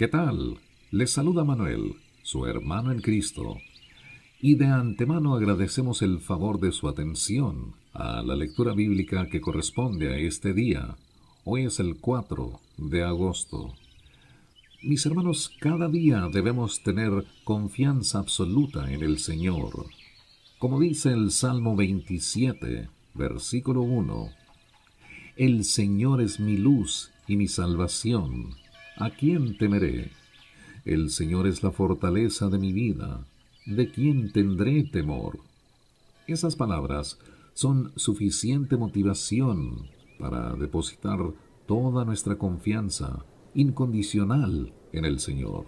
¿Qué tal? Les saluda Manuel, su hermano en Cristo, y de antemano agradecemos el favor de su atención a la lectura bíblica que corresponde a este día. Hoy es el 4 de agosto. Mis hermanos, cada día debemos tener confianza absoluta en el Señor. Como dice el Salmo 27, versículo 1, El Señor es mi luz y mi salvación. ¿A quién temeré? El Señor es la fortaleza de mi vida. ¿De quién tendré temor? Esas palabras son suficiente motivación para depositar toda nuestra confianza incondicional en el Señor.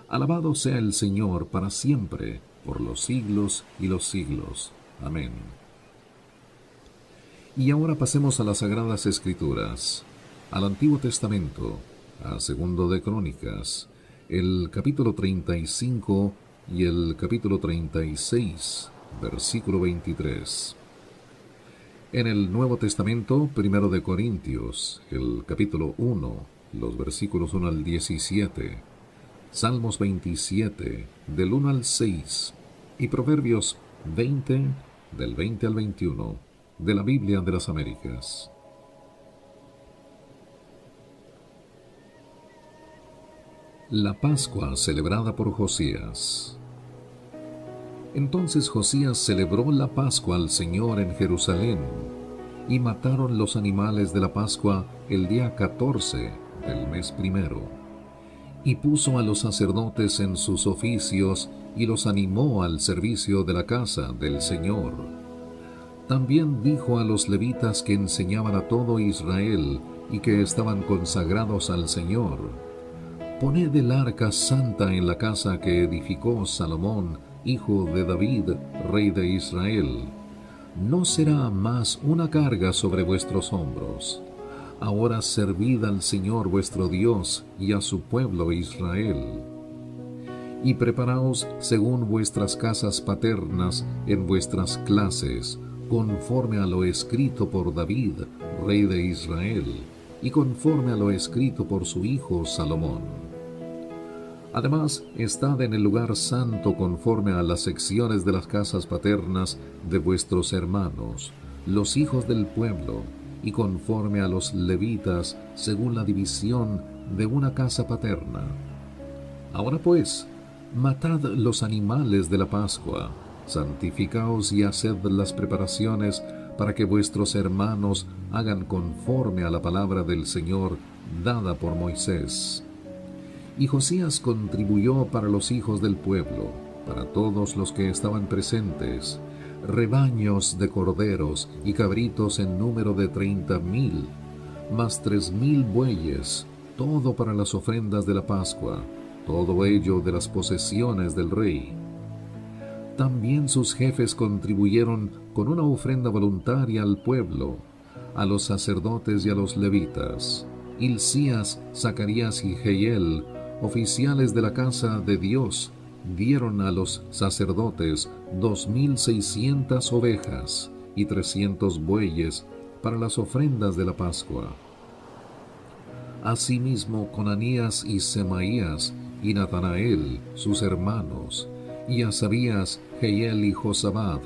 Alabado sea el Señor para siempre, por los siglos y los siglos. Amén. Y ahora pasemos a las Sagradas Escrituras, al Antiguo Testamento, a Segundo de Crónicas, el capítulo 35 y el capítulo 36, versículo 23. En el Nuevo Testamento, Primero de Corintios, el capítulo 1, los versículos 1 al 17, Salmos 27, del 1 al 6, y Proverbios 20, del 20 al 21, de la Biblia de las Américas. La Pascua celebrada por Josías. Entonces Josías celebró la Pascua al Señor en Jerusalén, y mataron los animales de la Pascua el día 14 del mes primero, y puso a los sacerdotes en sus oficios y los animó al servicio de la casa del Señor. También dijo a los levitas que enseñaban a todo Israel y que estaban consagrados al Señor: Poned el arca santa en la casa que edificó Salomón, hijo de David, rey de Israel. No será más una carga sobre vuestros hombros. Ahora servid al Señor vuestro Dios y a su pueblo Israel. Y preparaos según vuestras casas paternas en vuestras clases, conforme a lo escrito por David, rey de Israel, y conforme a lo escrito por su hijo Salomón. Además, estad en el lugar santo conforme a las secciones de las casas paternas de vuestros hermanos, los hijos del pueblo, y conforme a los levitas según la división de una casa paterna. Ahora pues, matad los animales de la Pascua, santificaos y haced las preparaciones para que vuestros hermanos hagan conforme a la palabra del Señor dada por Moisés. Y Josías contribuyó para los hijos del pueblo, para todos los que estaban presentes, rebaños de corderos y cabritos en número de 30,000, más 3,000 bueyes, todo para las ofrendas de la Pascua, todo ello de las posesiones del rey. También sus jefes contribuyeron con una ofrenda voluntaria al pueblo, a los sacerdotes y a los levitas, Hilcías, Zacarías y Jehiel, oficiales de la casa de Dios, dieron a los sacerdotes 2,600 ovejas y 300 bueyes para las ofrendas de la Pascua. Asimismo, Conanías y Semaías y Natanael, sus hermanos, y Asabías, Jehiel y Josabad,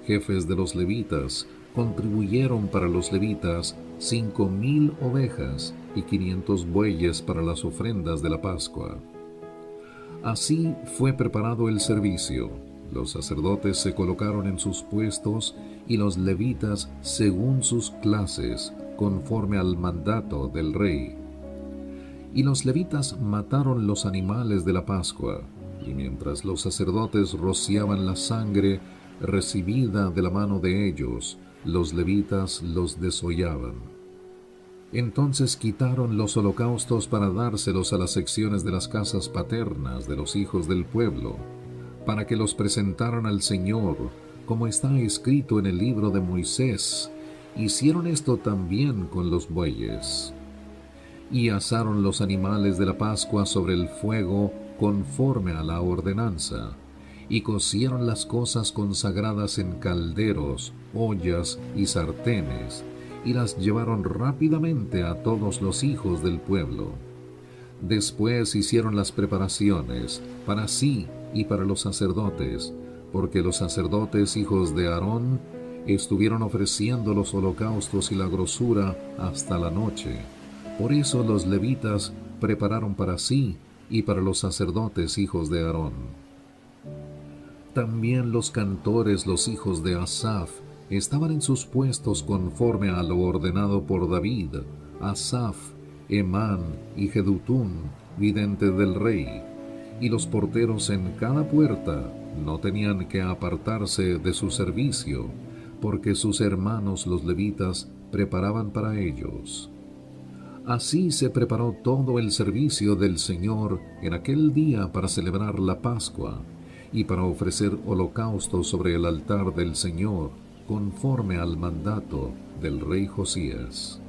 jefes de los levitas, contribuyeron para los levitas 5,000 ovejas y 500 bueyes para las ofrendas de la Pascua. Así fue preparado el servicio. Los sacerdotes se colocaron en sus puestos y los levitas según sus clases, conforme al mandato del rey. Y los levitas mataron los animales de la Pascua, y mientras los sacerdotes rociaban la sangre recibida de la mano de ellos, los levitas los desollaban. Entonces quitaron los holocaustos para dárselos a las secciones de las casas paternas de los hijos del pueblo, para que los presentaran al Señor, como está escrito en el libro de Moisés. Hicieron esto también con los bueyes. Y asaron los animales de la Pascua sobre el fuego conforme a la ordenanza, y cocieron las cosas consagradas en calderos, ollas y sartenes, y las llevaron rápidamente a todos los hijos del pueblo. Después hicieron las preparaciones para sí y para los sacerdotes, porque los sacerdotes hijos de Aarón estuvieron ofreciendo los holocaustos y la grosura hasta la noche. Por eso los levitas prepararon para sí y para los sacerdotes hijos de Aarón. También los cantores, los hijos de Asaf, estaban en sus puestos conforme a lo ordenado por David, Asaf, Emán y Jedutún, vidente del rey, y los porteros en cada puerta no tenían que apartarse de su servicio, porque sus hermanos los levitas preparaban para ellos. Así se preparó todo el servicio del Señor en aquel día para celebrar la Pascua y para ofrecer holocaustos sobre el altar del Señor, conforme al mandato del rey Josías.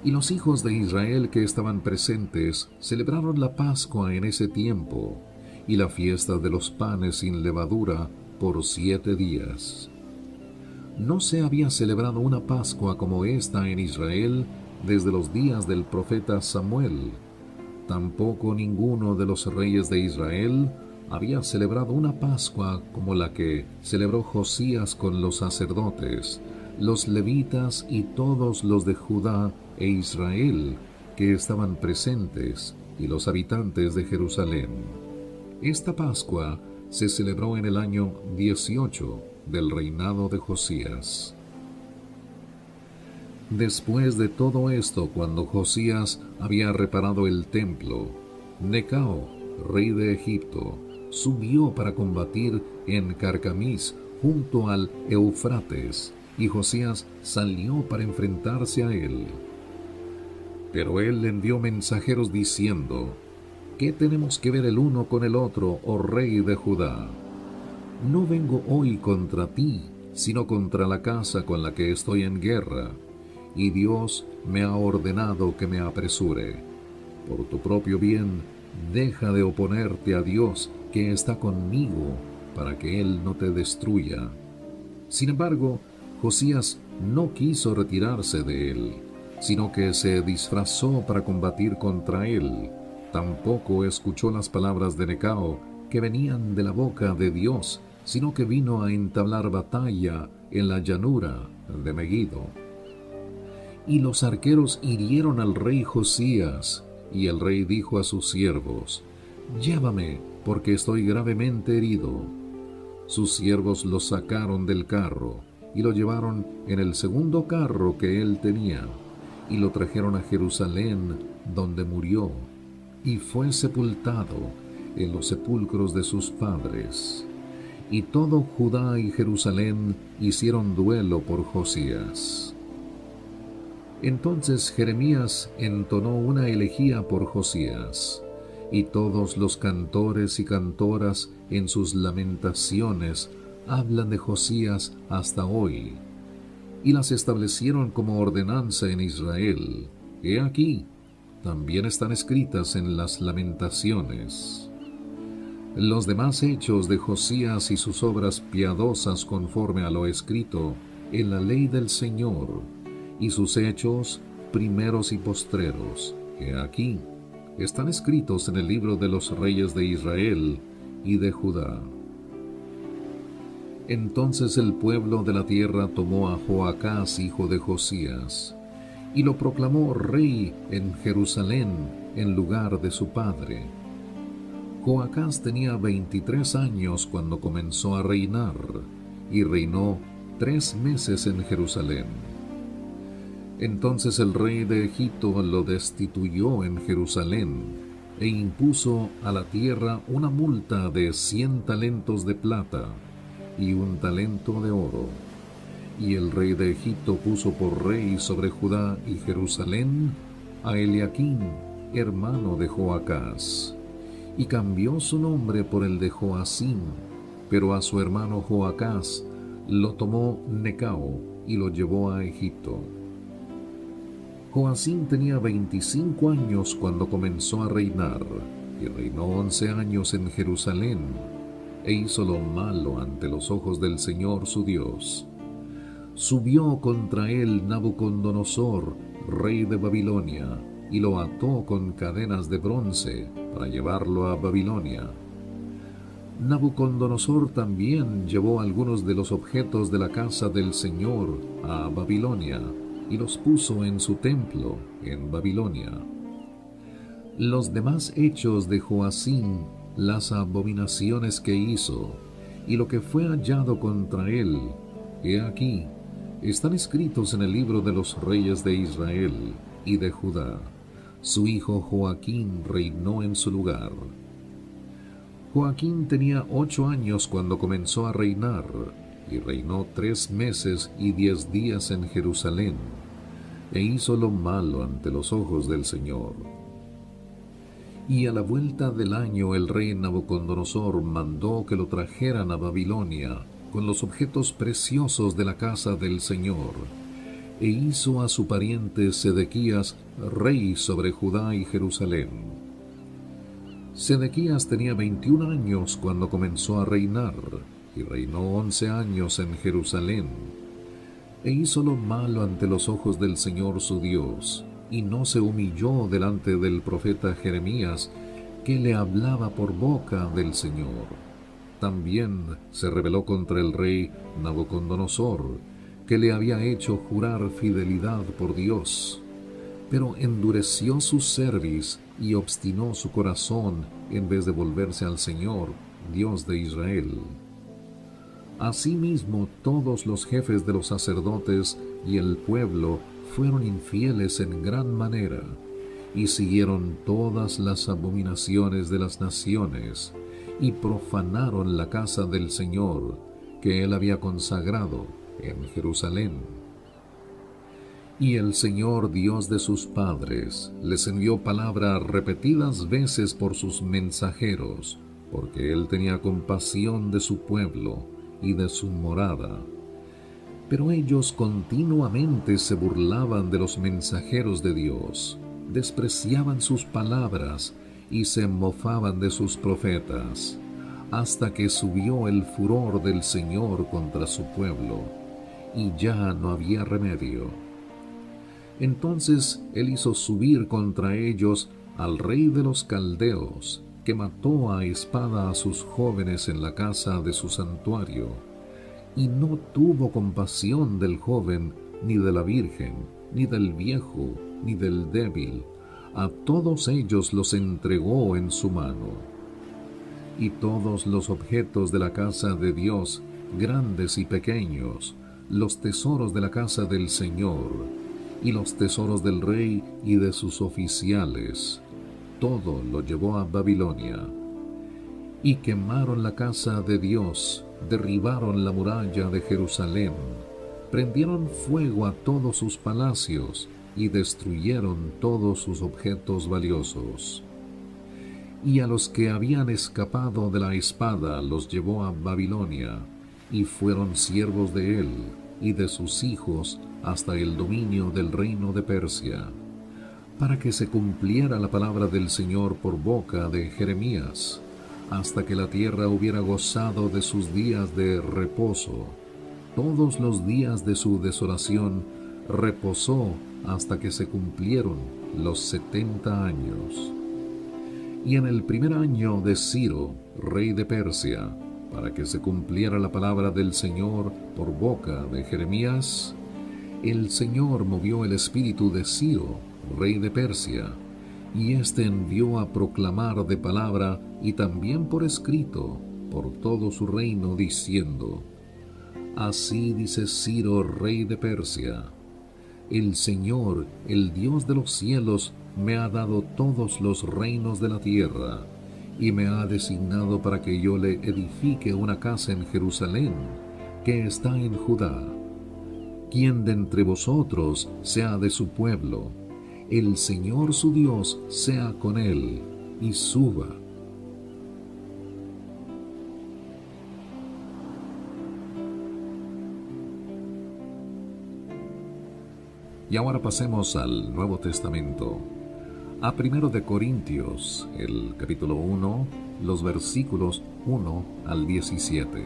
Y los hijos de Israel que estaban presentes celebraron la Pascua en ese tiempo, y la fiesta de los panes sin levadura por 7 días. No se había celebrado una Pascua como esta en Israel desde los días del profeta Samuel. Tampoco ninguno de los reyes de Israel había celebrado una Pascua como la que celebró Josías con los sacerdotes, los levitas y todos los de Judá e Israel que estaban presentes, y los habitantes de Jerusalén. Esta Pascua se celebró en el año 18 del reinado de Josías. Después de todo esto, cuando Josías había reparado el templo, Necao, rey de Egipto, subió para combatir en Carcamis junto al Eufrates, y Josías salió para enfrentarse a él. Pero él le envió mensajeros diciendo: ¿Qué tenemos que ver el uno con el otro, oh rey de Judá? No vengo hoy contra ti, sino contra la casa con la que estoy en guerra, y Dios me ha ordenado que me apresure. Por tu propio bien, deja de oponerte a Dios que está conmigo, para que Él no te destruya. Sin embargo, Josías no quiso retirarse de él, sino que se disfrazó para combatir contra él. Tampoco escuchó las palabras de Necao, que venían de la boca de Dios, sino que vino a entablar batalla en la llanura de Megiddo. Y los arqueros hirieron al rey Josías, y el rey dijo a sus siervos: «Llévame, porque estoy gravemente herido». Sus siervos lo sacaron del carro, y lo llevaron en el segundo carro que él tenía, y lo trajeron a Jerusalén, donde murió, y fue sepultado en los sepulcros de sus padres. Y todo Judá y Jerusalén hicieron duelo por Josías. Entonces Jeremías entonó una elegía por Josías, y todos los cantores y cantoras en sus lamentaciones hablan de Josías hasta hoy, y las establecieron como ordenanza en Israel. He aquí, también están escritas en las lamentaciones. Los demás hechos de Josías y sus obras piadosas conforme a lo escrito en la ley del Señor, y sus hechos primeros y postreros, he aquí, están escritos en el libro de los reyes de Israel y de Judá. Entonces el pueblo de la tierra tomó a Joacás, hijo de Josías, y lo proclamó rey en Jerusalén en lugar de su padre. Joacás tenía 23 años cuando comenzó a reinar, y reinó 3 meses en Jerusalén. Entonces el rey de Egipto lo destituyó en Jerusalén, e impuso a la tierra una multa de 100 talentos de plata y 1 talento de oro. Y el rey de Egipto puso por rey sobre Judá y Jerusalén a Eliaquín, hermano de Joacás, y cambió su nombre por el de Joacim, pero a su hermano Joacás lo tomó Necao y lo llevó a Egipto. Joacim tenía 25 años cuando comenzó a reinar, y reinó 11 años en Jerusalén, e hizo lo malo ante los ojos del Señor su Dios. Subió contra él Nabucodonosor, rey de Babilonia, y lo ató con cadenas de bronce para llevarlo a Babilonia. Nabucodonosor también llevó algunos de los objetos de la casa del Señor a Babilonia y los puso en su templo en Babilonia. Los demás hechos de Joacim, las abominaciones que hizo y lo que fue hallado contra él, he aquí, están escritos en el libro de los reyes de Israel y de Judá. Su hijo Joaquín reinó en su lugar. Joaquín tenía 8 años cuando comenzó a reinar, y reinó 3 meses y 10 días en Jerusalén, e hizo lo malo ante los ojos del Señor. Y a la vuelta del año el rey Nabucodonosor mandó que lo trajeran a Babilonia con los objetos preciosos de la casa del Señor, e hizo a su pariente Sedequías rey sobre Judá y Jerusalén. Sedequías tenía 21 años cuando comenzó a reinar, y reinó 11 años en Jerusalén, e hizo lo malo ante los ojos del Señor su Dios, y no se humilló delante del profeta Jeremías, que le hablaba por boca del Señor. También se rebeló contra el rey Nabucodonosor, que le había hecho jurar fidelidad por Dios, pero endureció su cerviz y obstinó su corazón en vez de volverse al Señor, Dios de Israel. Asimismo, todos los jefes de los sacerdotes y el pueblo fueron infieles en gran manera, y siguieron todas las abominaciones de las naciones, y profanaron la casa del Señor, que él había consagrado en Jerusalén. Y el Señor Dios de sus padres les envió palabra repetidas veces por sus mensajeros, porque él tenía compasión de su pueblo y de su morada. Pero ellos continuamente se burlaban de los mensajeros de Dios, despreciaban sus palabras y se mofaban de sus profetas, hasta que subió el furor del Señor contra su pueblo, y ya no había remedio. Entonces él hizo subir contra ellos al rey de los caldeos, que mató a espada a sus jóvenes en la casa de su santuario, y no tuvo compasión del joven, ni de la virgen, ni del viejo, ni del débil. A todos ellos los entregó en su mano. Y todos los objetos de la casa de Dios, grandes y pequeños, los tesoros de la casa del Señor, y los tesoros del rey y de sus oficiales, todo lo llevó a Babilonia. Y quemaron la casa de Dios, derribaron la muralla de Jerusalén, prendieron fuego a todos sus palacios y destruyeron todos sus objetos valiosos. Y a los que habían escapado de la espada los llevó a Babilonia, y fueron siervos de él y de sus hijos hasta el dominio del reino de Persia, para que se cumpliera la palabra del Señor por boca de Jeremías, hasta que la tierra hubiera gozado de sus días de reposo. Todos los días de su desolación reposó hasta que se cumplieron los 70 años. Y en el primer año de Ciro, rey de Persia, para que se cumpliera la palabra del Señor por boca de Jeremías, el Señor movió el espíritu de Ciro, rey de Persia, y éste envió a proclamar de palabra y también por escrito por todo su reino, diciendo: Así dice Ciro, rey de Persia: El Señor, el Dios de los cielos, me ha dado todos los reinos de la tierra, y me ha designado para que yo le edifique una casa en Jerusalén, que está en Judá. Quien de entre vosotros sea de su pueblo, el Señor su Dios sea con él, y suba. Y ahora pasemos al Nuevo Testamento, a 1 de Corintios, el capítulo 1, los versículos 1 al 17.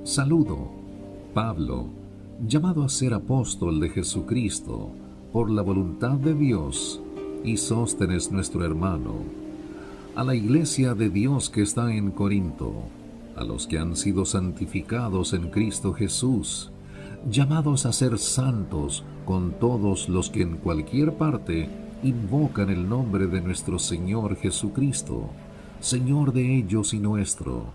Saludo, Pablo, llamado a ser apóstol de Jesucristo por la voluntad de Dios, y Sóstenes nuestro hermano, a la iglesia de Dios que está en Corinto, a los que han sido santificados en Cristo Jesús, llamados a ser santos con todos los que en cualquier parte invocan el nombre de nuestro Señor Jesucristo, Señor de ellos y nuestro.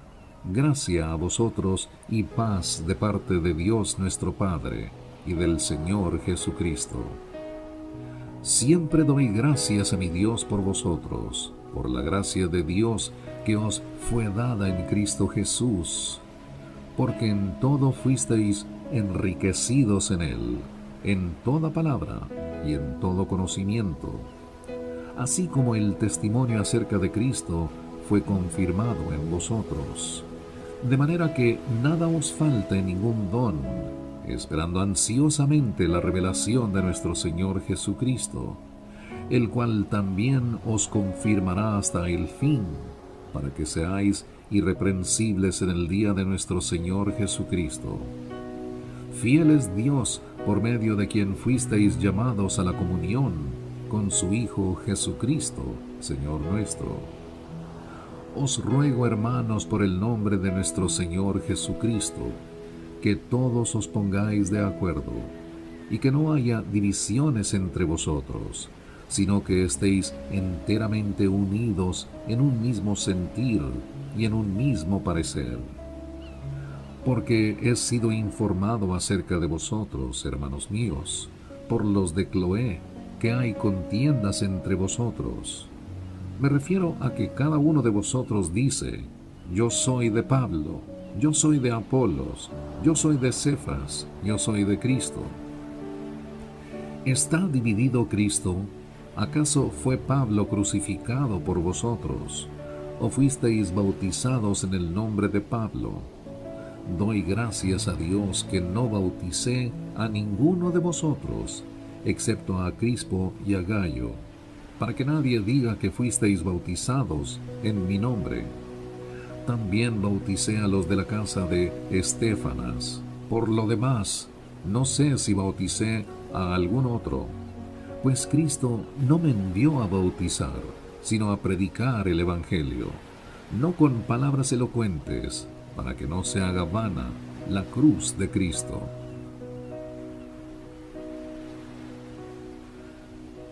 Gracia a vosotros y paz de parte de Dios nuestro Padre y del Señor Jesucristo. Siempre doy gracias a mi Dios por vosotros, por la gracia de Dios que os fue dada en Cristo Jesús, porque en todo fuisteis enriquecidos en Él, en toda palabra y en todo conocimiento, así como el testimonio acerca de Cristo fue confirmado en vosotros, de manera que nada os falte ningún don, esperando ansiosamente la revelación de nuestro Señor Jesucristo, el cual también os confirmará hasta el fin, para que seáis irreprensibles en el día de nuestro Señor Jesucristo. Fiel es Dios, por medio de quien fuisteis llamados a la comunión con su Hijo Jesucristo, Señor nuestro. Os ruego, hermanos, por el nombre de nuestro Señor Jesucristo, que todos os pongáis de acuerdo, y que no haya divisiones entre vosotros, sino que estéis enteramente unidos en un mismo sentir y en un mismo parecer. Porque he sido informado acerca de vosotros, hermanos míos, por los de Cloé, que hay contiendas entre vosotros. Me refiero a que cada uno de vosotros dice: yo soy de Pablo, yo soy de Apolos, yo soy de Cefas, yo soy de Cristo. ¿Está dividido Cristo? ¿Acaso fue Pablo crucificado por vosotros? ¿O fuisteis bautizados en el nombre de Pablo? Doy gracias a Dios que no bauticé a ninguno de vosotros, excepto a Crispo y a Gayo, para que nadie diga que fuisteis bautizados en mi nombre. También bauticé a los de la casa de Estéfanas. Por lo demás, no sé si bauticé a algún otro, pues Cristo no me envió a bautizar, sino a predicar el Evangelio, no con palabras elocuentes, para que no se haga vana la cruz de Cristo.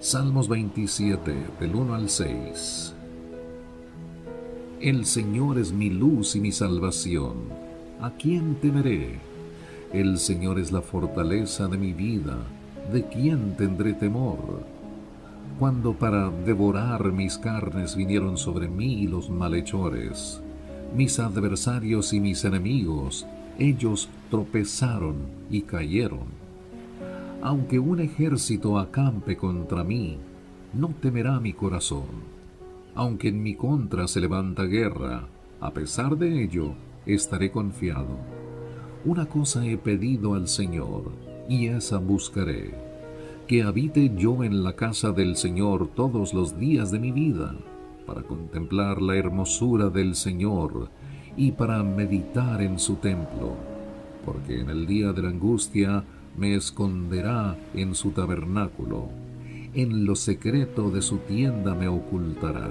Salmos 27, del 1 al 6. El Señor es mi luz y mi salvación. ¿A quién temeré? El Señor es la fortaleza de mi vida. ¿De quién tendré temor? Cuando para devorar mis carnes vinieron sobre mí los malhechores, mis adversarios y mis enemigos, ellos tropezaron y cayeron. Aunque un ejército acampe contra mí, no temerá mi corazón. Aunque en mi contra se levanta guerra, a pesar de ello, estaré confiado. Una cosa he pedido al Señor, y esa buscaré: que habite yo en la casa del Señor todos los días de mi vida, para contemplar la hermosura del Señor y para meditar en su templo, porque en el día de la angustia me esconderá en su tabernáculo, en lo secreto de su tienda me ocultará,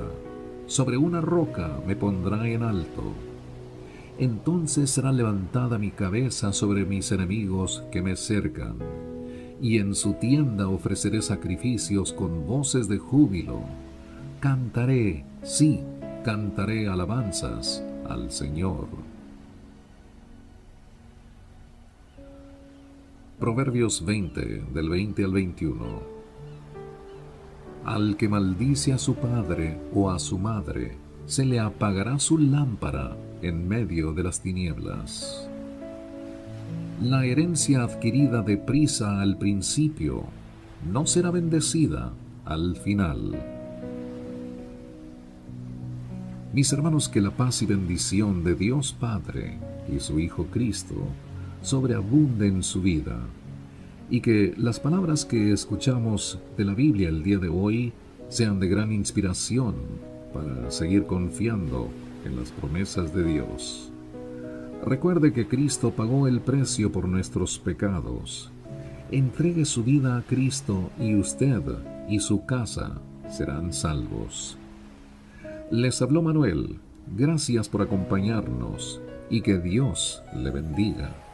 sobre una roca me pondrá en alto. Entonces será levantada mi cabeza sobre mis enemigos que me cercan, y en su tienda ofreceré sacrificios con voces de júbilo. Cantaré, sí, cantaré alabanzas al Señor. Proverbios 20, del 20 al 21. Al que maldice a su padre o a su madre, se le apagará su lámpara en medio de las tinieblas. La herencia adquirida deprisa al principio no será bendecida al final. Mis hermanos, que la paz y bendición de Dios Padre y su Hijo Cristo sobreabunde en su vida, y que las palabras que escuchamos de la Biblia el día de hoy sean de gran inspiración para seguir confiando en las promesas de Dios. Recuerde que Cristo pagó el precio por nuestros pecados. Entregue su vida a Cristo y usted y su casa serán salvos. Les habló Manuel. Gracias por acompañarnos y que Dios le bendiga.